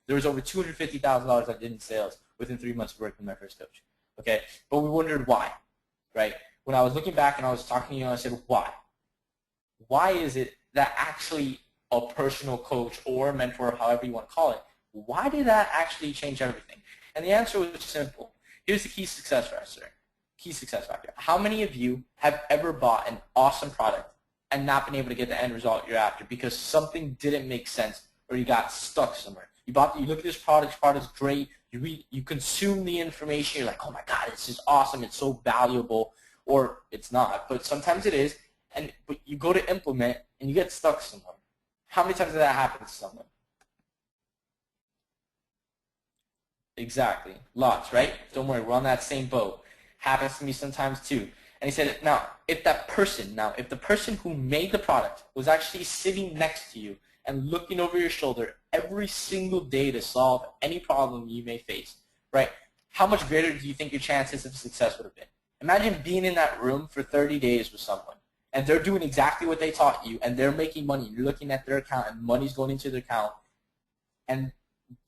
there was over $250,000 I did in sales within 3 months of working with my first coach. Okay, but we wondered why, right? When I was looking back and I was talking to you, I said, why? Why is it that actually a personal coach or mentor, however you want to call it, why did that actually change everything? And the answer was simple. Here's the key success factor. How many of you have ever bought an awesome product and not been able to get the end result you're after because something didn't make sense or you got stuck somewhere? You look at this product's great, you consume the information, you're like, oh my God, this is awesome, it's so valuable, or it's not, but sometimes it is, but you go to implement and you get stuck somewhere. How many times did that happen to someone? Exactly. Lots, right? Don't worry, we're on that same boat. Happens to me sometimes too. And he said, now, if the person who made the product was actually sitting next to you and looking over your shoulder every single day to solve any problem you may face, right? How much greater do you think your chances of success would have been? Imagine being in that room for 30 days with someone, and they're doing exactly what they taught you, and they're making money. You're looking at their account, and money's going into their account, and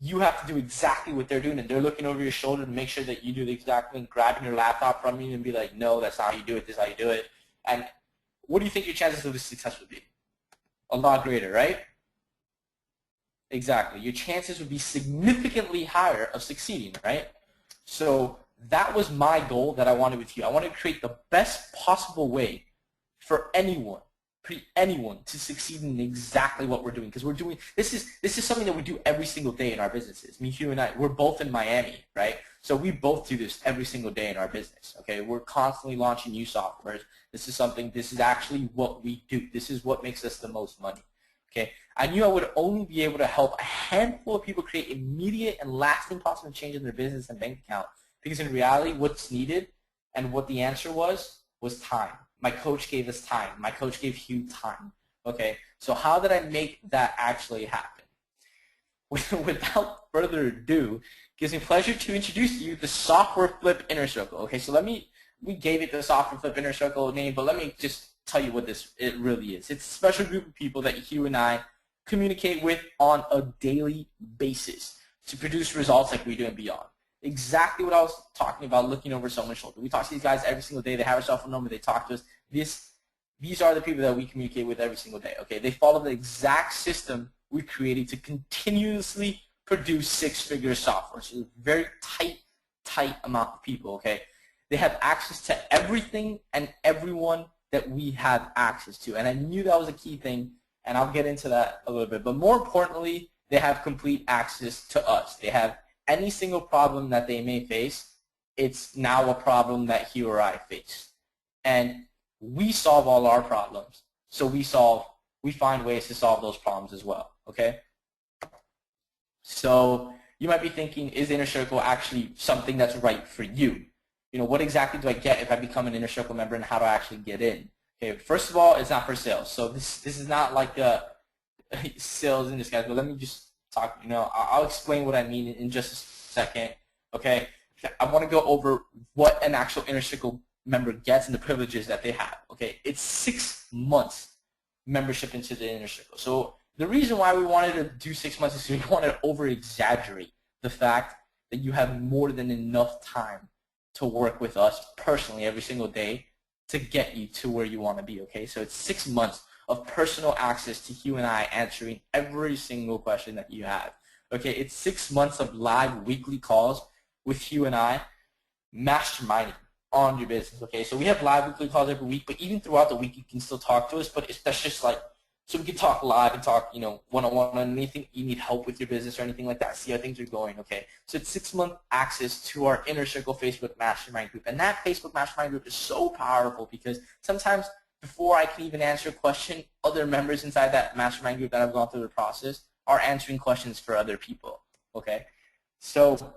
you have to do exactly what they're doing, and they're looking over your shoulder to make sure that you do the exact thing, grabbing your laptop from you and be like, no, that's not how you do it, this is how you do it. And what do you think your chances of success would be? A lot greater, right? Exactly. Your chances would be significantly higher of succeeding, right? So that was my goal that I wanted with you. I wanted to create the best possible way for anyone to succeed in exactly what we're doing, because we're doing this is something that we do every single day in our businesses. Me, you, and I, we're both in Miami, right? So we both do this every single day in our business. Okay, we're constantly launching new softwares. This is actually what we do. This is what makes us the most money. Okay, I knew I would only be able to help a handful of people create immediate and lasting positive change in their business and bank account, because in reality, what's needed and what the answer was time. My coach gave us time. My coach gave Hugh time. Okay, so how did I make that actually happen? Without further ado, it gives me pleasure to introduce to you the Software Flip Inner Circle. Okay, so we gave it the Software Flip Inner Circle name, but let me just tell you what it really is. It's a special group of people that Hugh and I communicate with on a daily basis to produce results like we do and beyond. Exactly what I was talking about, looking over someone's shoulder. We talk to these guys every single day. They have our cell phone number. They talk to us. These are the people that we communicate with every single day. Okay, they follow the exact system we created to continuously produce six-figure software. So it's a very tight amount of people. Okay, they have access to everything and everyone that we have access to, and I knew that was a key thing, and I'll get into that a little bit. But more importantly, they have complete access to us. They have any single problem that they may face, it's now a problem that he or I face. And we solve all our problems. So we find ways to solve those problems as well, okay? So you might be thinking, is the Inner Circle actually something that's right for you? You know, what exactly do I get if I become an Inner Circle member, and how do I actually get in? Okay, first of all, it's not for sales. So this is not like a sales in disguise, but let me just talk, I'll explain what I mean in just a second, okay? I want to go over what an actual Inner Circle member gets and the privileges that they have, okay? It's 6 months membership into the Inner Circle. So the reason why we wanted to do 6 months is we wanted to over-exaggerate the fact that you have more than enough time to work with us personally every single day to get you to where you want to be, okay? So it's 6 months of personal access to Hugh and I answering every single question that you have. Okay, it's 6 months of live weekly calls with Hugh and I, masterminding on your business. Okay, so we have live weekly calls every week, but even throughout the week you can still talk to us. But that's just like, so we can talk live and talk, one-on-one on anything you need help with your business or anything like that. See how things are going. Okay, so it's 6 month access to our Inner Circle Facebook Mastermind group, and that Facebook Mastermind group is so powerful because sometimes before I can even answer a question, other members inside that mastermind group that have gone through the process are answering questions for other people, okay? So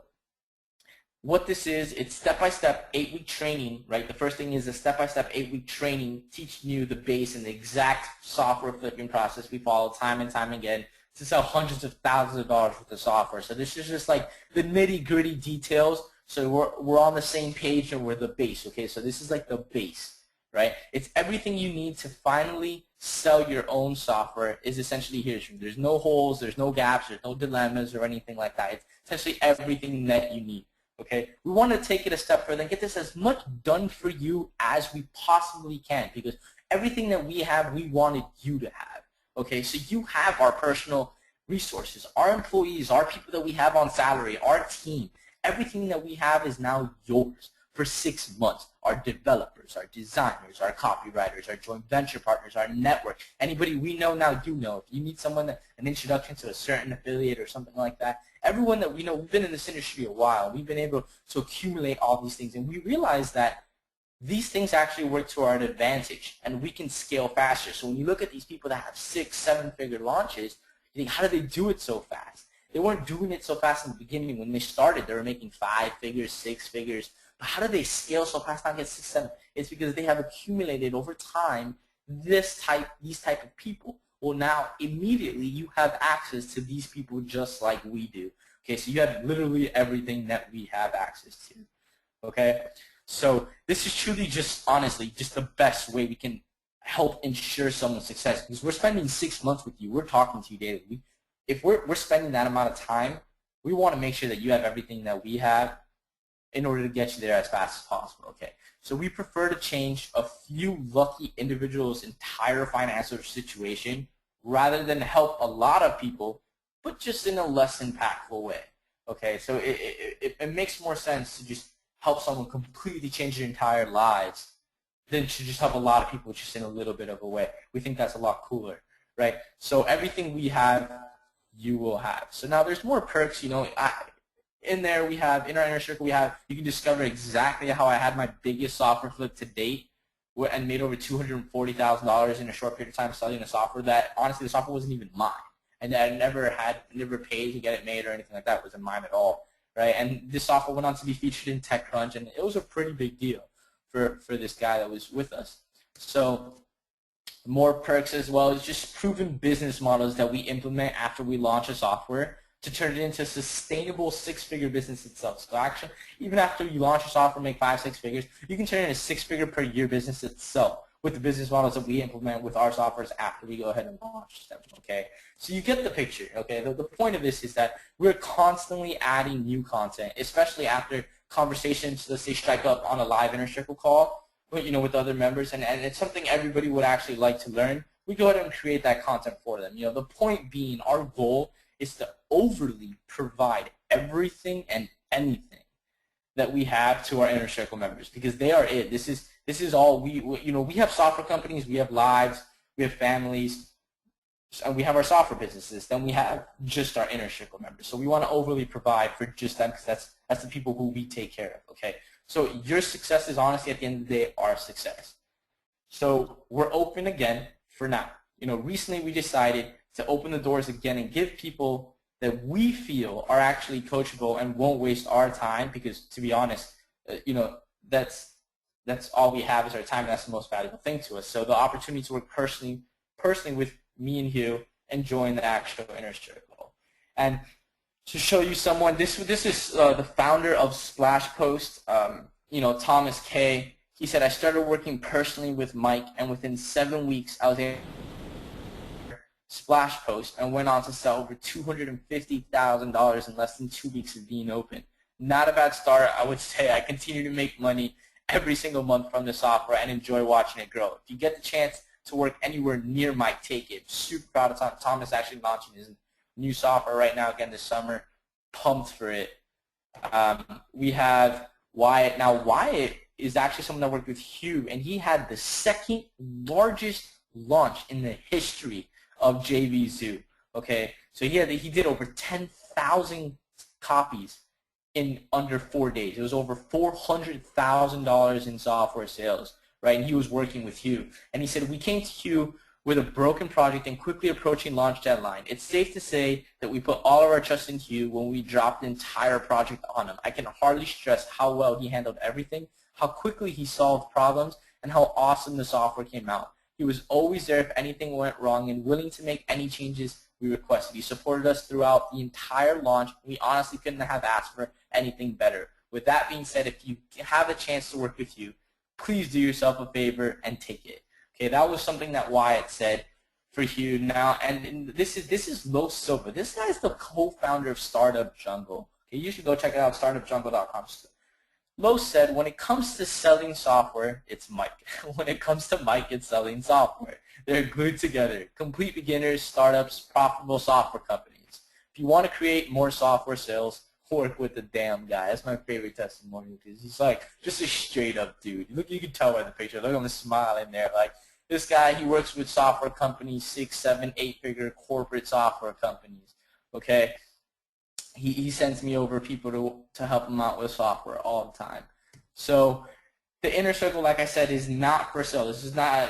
what this is, it's step-by-step 8-week training, right? The first thing is a step-by-step 8-week training teaching you the base and the exact software flipping process we follow time and time again to sell hundreds of thousands of dollars worth of software. So this is just like the nitty-gritty details. So we're on the same page and we're the base, okay? So this is like the base. Right? It's everything you need to finally sell your own software is essentially here. There's no holes, there's no gaps, there's no dilemmas or anything like that. It's essentially everything that you need. Okay, we want to take it a step further and get this as much done for you as we possibly can, because everything that we have, we wanted you to have. Okay, so you have our personal resources, our employees, our people that we have on salary, our team. Everything that we have is now yours for 6 months. Our developers, our designers, our copywriters, our joint venture partners, our network, anybody we know now, you know. If you need someone, an introduction to a certain affiliate or something like that, everyone that we know, we've been in this industry a while. We've been able to accumulate all these things, and we realize that these things actually work to our advantage, and we can scale faster. So when you look at these people that have 6, 7-figure launches, you think, how do they do it so fast? They weren't doing it so fast in the beginning. When they started, they were making 5 figures, 6 figures. But how do they scale so fast now get 6, 7? It's because they have accumulated over time these type of people. Well, now immediately you have access to these people just like we do. Okay, so you have literally everything that we have access to. Okay, so this is truly just honestly just the best way we can help ensure someone's success, because we're spending 6 months with you. We're talking to you daily. If we're spending that amount of time, we want to make sure that you have everything that we have in order to get you there as fast as possible. Okay, so we prefer to change a few lucky individuals' entire financial situation rather than help a lot of people, but just in a less impactful way. Okay, so it makes more sense to just help someone completely change their entire lives than to just help a lot of people just in a little bit of a way. We think that's a lot cooler, right? So everything we have, you will have. So now there's more perks, you know. In there we have, in our inner circle, you can discover exactly how I had my biggest software flip to date and made over $240,000 in a short period of time selling a software that, honestly, the software wasn't even mine. And I never paid to get it made or anything like that. It wasn't mine at all, right? And this software went on to be featured in TechCrunch, and it was a pretty big deal for this guy that was with us. So more perks as well is just proven business models that we implement after we launch a software to turn it into a sustainable 6-figure business itself. So actually, even after you launch a software, make 5, 6 figures, you can turn it into a 6-figure per year business itself with the business models that we implement with our softwares after we go ahead and launch them. Okay, so you get the picture. Okay, the point of this is that we're constantly adding new content, especially after conversations, let's say, strike up on a live inner circle call, with other members, and it's something everybody would actually like to learn. We go ahead and create that content for them. The point being, our goal is to overly provide everything and anything that we have to our inner circle members, because they are it. This is all we have software companies, we have lives, we have families, and we have our software businesses. Then we have just our inner circle members. So we want to overly provide for just them, because that's the people who we take care of. Okay, so your success is honestly at the end of the day our success. So we're open again for now. Recently we decided to open the doors again and give people that we feel are actually coachable and won't waste our time, because to be honest, that's all we have is our time, and that's the most valuable thing to us. So the opportunity to work personally with me and Hugh and join the actual inner circle. And to show you someone, this is the founder of Splash Post, Thomas K. He said, I started working personally with Mike, and within 7 weeks I was able Splash Post and went on to sell over $250,000 in less than 2 weeks of being open. Not a bad start, I would say. I continue to make money every single month from the software and enjoy watching it grow. If you get the chance to work anywhere near Mike, take it. Super proud of Thomas actually launching his new software right now again this summer. Pumped for it. We have Wyatt. Now Wyatt is actually someone that worked with Hugh, and he had the second largest launch in the history of JV Zoo. Okay, so he did over 10,000 copies in under 4 days. It was over $400,000 in software sales, right? And he was working with Hugh. And he said, we came to Hugh with a broken project and quickly approaching launch deadline. It's safe to say that we put all of our trust in Hugh when we dropped the entire project on him. I can hardly stress how well he handled everything, how quickly he solved problems, and how awesome the software came out. He was always there if anything went wrong and willing to make any changes we requested. He supported us throughout the entire launch. We honestly couldn't have asked for anything better. With that being said, if you have a chance to work with you, please do yourself a favor and take it. Okay, that was something that Wyatt said for Hugh. Now, and this is Lo Silva. This guy is the co-founder of Startup Jungle. Okay, you should go check it out, startupjungle.com. Lo said, when it comes to selling software, it's Mike. When it comes to Mike, it's selling software. They're glued together. Complete beginners, startups, profitable software companies. If you want to create more software sales, work with the damn guy. That's my favorite testimonial because he's like just a straight up dude. Look, you can tell by the picture. Look at the smile in there. Like this guy, he works with software companies, 6, 7, 8-figure corporate software companies. Okay, he sends me over people to help him out with software all the time. So the inner circle, like I said, is not for sale. This is not.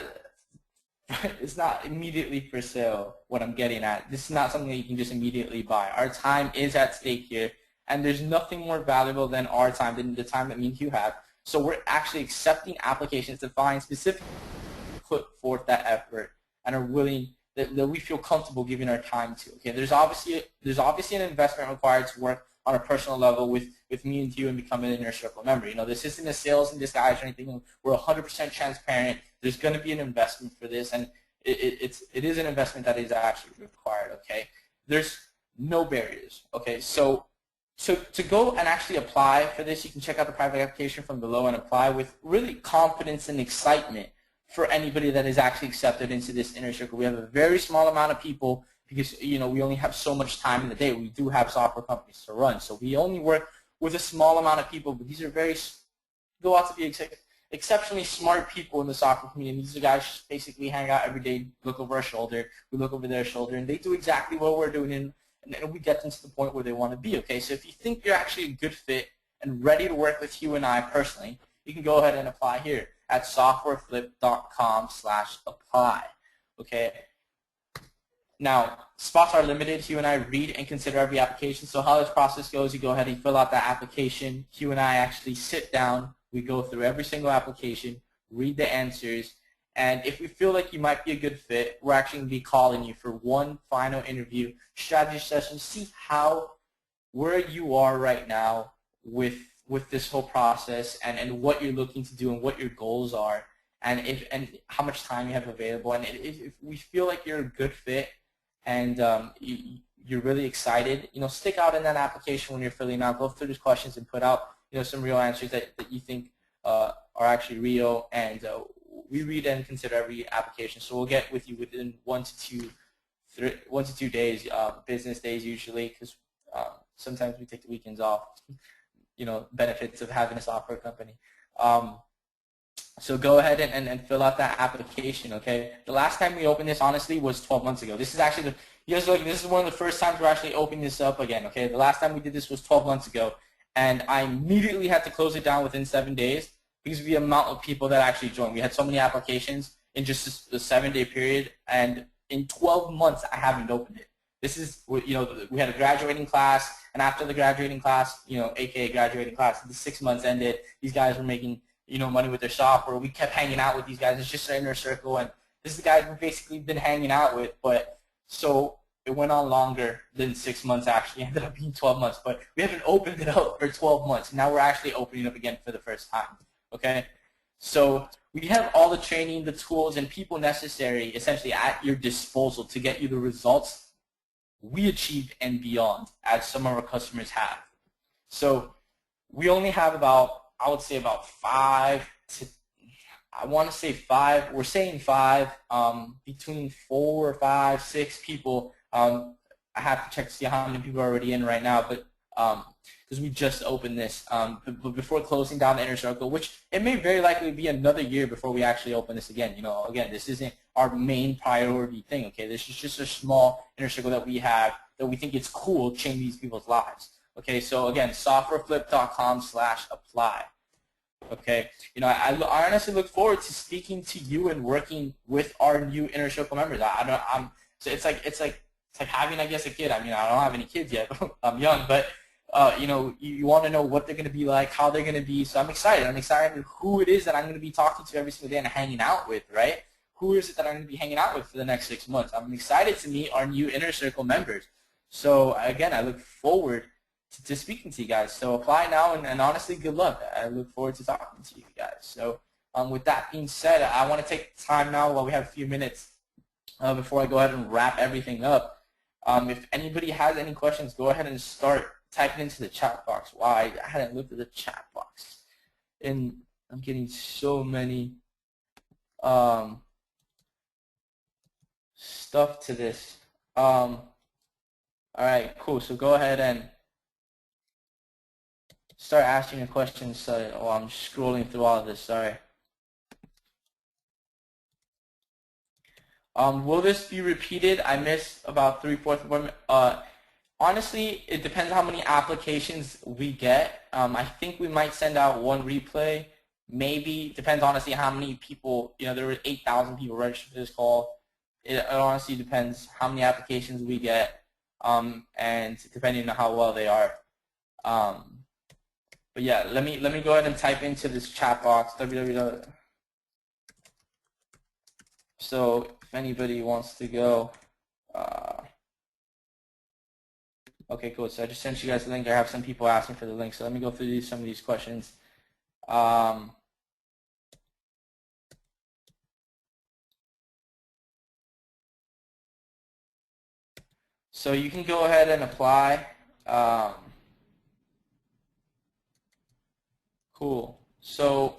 It's not immediately for sale. What I'm getting at. This is not something that you can just immediately buy. Our time is at stake here. And there's nothing more valuable than our time, than the time that me and you have. So we're actually accepting applications to find specific put forth that effort and are willing that we feel comfortable giving our time to. Okay, there's obviously an investment required to work on a personal level with me and you and becoming an inner circle member. You know, this isn't a sales in disguise or anything. We're 100% transparent. There's going to be an investment for this, and it is an investment that is actually required. Okay, there's no barriers. Okay, so to go and actually apply for this, you can check out the private application from below and apply with really confidence and excitement for anybody that is actually accepted into this inner circle. We have a very small amount of people because, you know, we only have so much time in the day. We do have software companies to run, so we only work with a small amount of people, but these are go out to be exceptionally smart people in the software community. These are guys just basically hang out every day, look over our shoulder, we look over their shoulder, and they do exactly what we're doing, and we get them to the point where they want to be. Okay, so if you think you're actually a good fit and ready to work with you and I personally, you can go ahead and apply here at softwareflip.com/apply. Okay. Now, spots are limited. Hugh and I read and consider every application. So how this process goes, you go ahead and fill out that application. Hugh and I actually sit down. We go through every single application, read the answers, and if we feel like you might be a good fit, we're actually going to be calling you for one final interview, strategy session, see where you are right now with this whole process and what you're looking to do and what your goals are and how much time you have available. And if we feel like you're a good fit and you're really excited, you know, stick out in that application when you're filling out. Go through these questions and put out, you know, some real answers that you think are actually real. And we read and consider every application, so we'll get with you within 1 to 2 days, business days usually, because sometimes we take the weekends off. You know, benefits of having a software company. So go ahead and fill out that application, okay? The last time we opened this, honestly, was 12 months ago. This is actually this is one of the first times we're actually opening this up again, okay? The last time we did this was 12 months ago, and I immediately had to close it down within 7 days because of the amount of people that actually joined. We had so many applications in just a 7-day period, and in 12 months, I haven't opened it. This is, you know, we had a graduating class, and after the graduating class, you know, aka graduating class, the 6 months ended. These guys were making, you know, money with their software. We kept hanging out with these guys. It's just an inner circle, and this is the guys we've basically been hanging out with. But so it went on longer than 6 months. Actually, it ended up being 12 months. But we haven't opened it up for 12 months. Now we're actually opening it up again for the first time. Okay, so we have all the training, the tools, and people necessary essentially at your disposal to get you the results we achieved and beyond, as some of our customers have. So we only have about, I would say about 5 to, I want to say 5, we're saying 5, between 4 or 5, 6 people. I have to check to see how many people are already in right now, but because we just opened this, but before closing down the inner circle, which it may very likely be another year before we actually open this again. You know, again, this isn't our main priority thing, okay? This is just a small inner circle that we have that we think it's cool to change these people's lives. Okay, so again, softwareflip.com/apply. Okay, you know, I honestly look forward to speaking to you and working with our new inner circle members. So it's like having, I guess, a kid. I mean, I don't have any kids yet. I'm young, but you know, you want to know what they're going to be like, how they're going to be. So I'm excited. I'm excited who it is that I'm going to be talking to every single day and hanging out with, right? Who is it that I'm going to be hanging out with for the next 6 months? I'm excited to meet our new inner circle members. So again, I look forward to speaking to you guys. So apply now, and honestly, good luck. I look forward to talking to you guys. So with that being said, I want to take time now while we have a few minutes before I go ahead and wrap everything up. If anybody has any questions, go ahead and start type it into the chat box. Wow, I hadn't looked at the chat box. And I'm getting so many stuff to this. All right, cool. So go ahead and start asking your questions. So, oh, I'm scrolling through all of this. Sorry. Will this be repeated? I missed about 3/4 of them. Honestly, it depends how many applications we get. I think we might send out one replay. Maybe, depends honestly how many people, there were 8,000 people registered for this call. It honestly depends how many applications we get, and depending on how well they are. But yeah, let me go ahead and type into this chat box, www. So if anybody wants to go, okay, cool. So I just sent you guys the link. I have some people asking for the link. So let me go through some of these questions. So you can go ahead and apply. Cool. So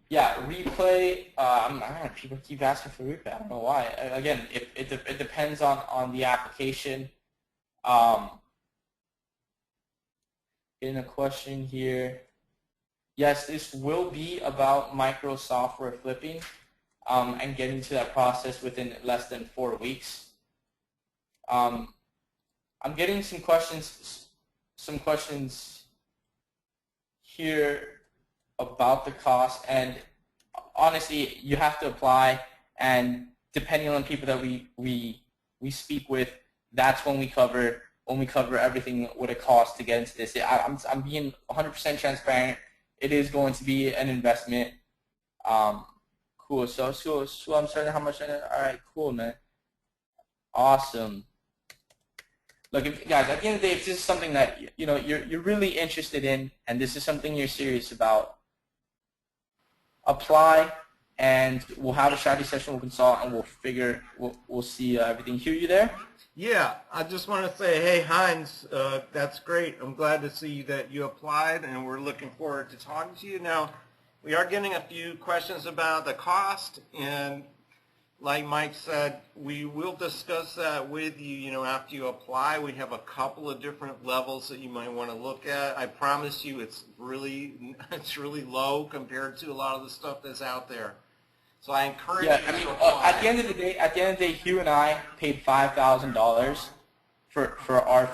yeah, replay. People keep asking for replay. I don't know why. Again, it depends on the application. Getting a question here. Yes, this will be about micro software flipping, and getting to that process within less than 4 weeks. I'm getting some questions here about the cost, and honestly, you have to apply, and depending on the people that we speak with, that's when we cover everything what it costs to get into this. I'm being 100% transparent. It is going to be an investment. Cool. So I'm starting how much? All right, cool, man. Awesome. Look, guys, at the end of the day, if this is something that you're really interested in, and this is something you're serious about, apply, and we'll have a strategy session. We'll consult, and we'll see everything. Hugh, you there? Yeah, I just want to say, hey, Heinz, that's great. I'm glad to see that you applied, and we're looking forward to talking to you. Now, we are getting a few questions about the cost, and like Mike said, we will discuss that with you, after you apply. We have a couple of different levels that you might want to look at. I promise you it's really low compared to a lot of the stuff that's out there. So I encourage you to apply. At the end of the day, Hugh and I paid $5,000 for our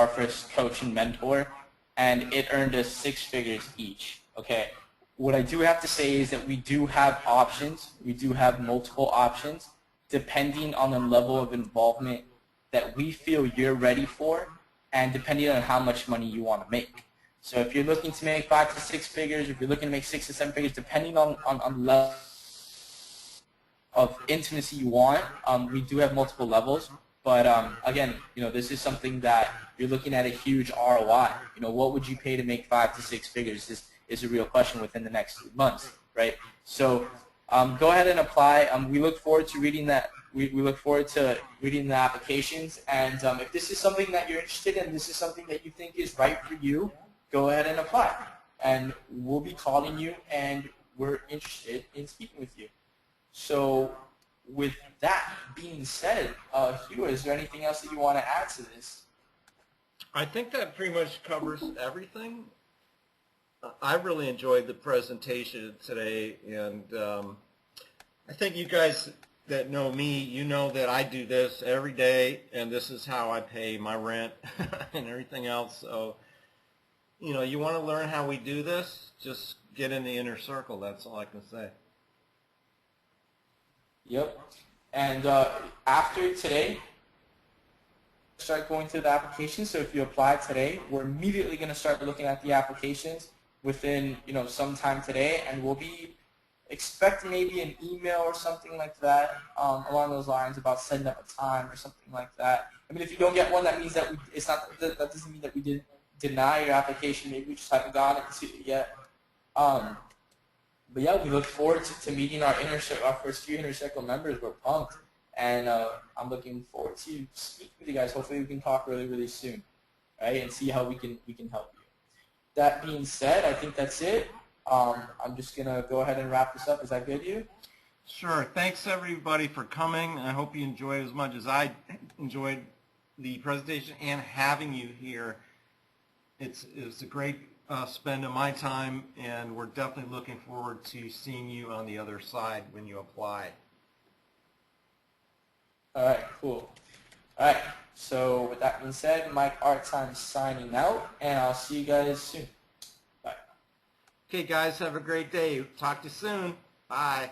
first coach and mentor, and it earned us 6 figures each. Okay. What I do have to say is that we do have options. We do have multiple options depending on the level of involvement that we feel you're ready for, and depending on how much money you want to make. So if you're looking to make 5 to 6 figures, if you're looking to make 6 to 7 figures, depending on the level of intimacy you want, we do have multiple levels. But again, this is something that you're looking at a huge ROI. What would you pay to make 5 to 6 figures? This is a real question within the next 3 months, right? So go ahead and apply. We look forward to reading that. We look forward to reading the applications. And if this is something that you're interested in, this is something that you think is right for you, go ahead and apply. And we'll be calling you, and we're interested in speaking with you. So with that being said, Hugh, is there anything else that you want to add to this? I think that pretty much covers everything. I really enjoyed the presentation today, and I think you guys that know me, you know that I do this every day, and this is how I pay my rent and everything else. So, you want to learn how we do this, just get in the inner circle. That's all I can say. Yep. And after today, start going through the applications. So if you apply today, we're immediately going to start looking at the applications within some time today, and we'll be expecting maybe an email or something like that along those lines about setting up a time or something like that. I mean, if you don't get one, that means that that doesn't mean that we didn't deny your application. Maybe we just haven't gotten it yet. But yeah, we look forward to meeting our first few Inner Circle members. We're pumped, and I'm looking forward to speaking with you guys. Hopefully we can talk really, really soon. right, and see how we can help you. That being said, I think that's it. I'm just gonna go ahead and wrap this up. Is that good, you? Sure. Thanks everybody for coming. I hope you enjoyed as much as I enjoyed the presentation and having you here. It's a great spend of my time, and we're definitely looking forward to seeing you on the other side when you apply. All right, cool. All right, so with that being said, Mike Artime signing out, and I'll see you guys soon. Bye. Okay, guys, have a great day. Talk to you soon. Bye.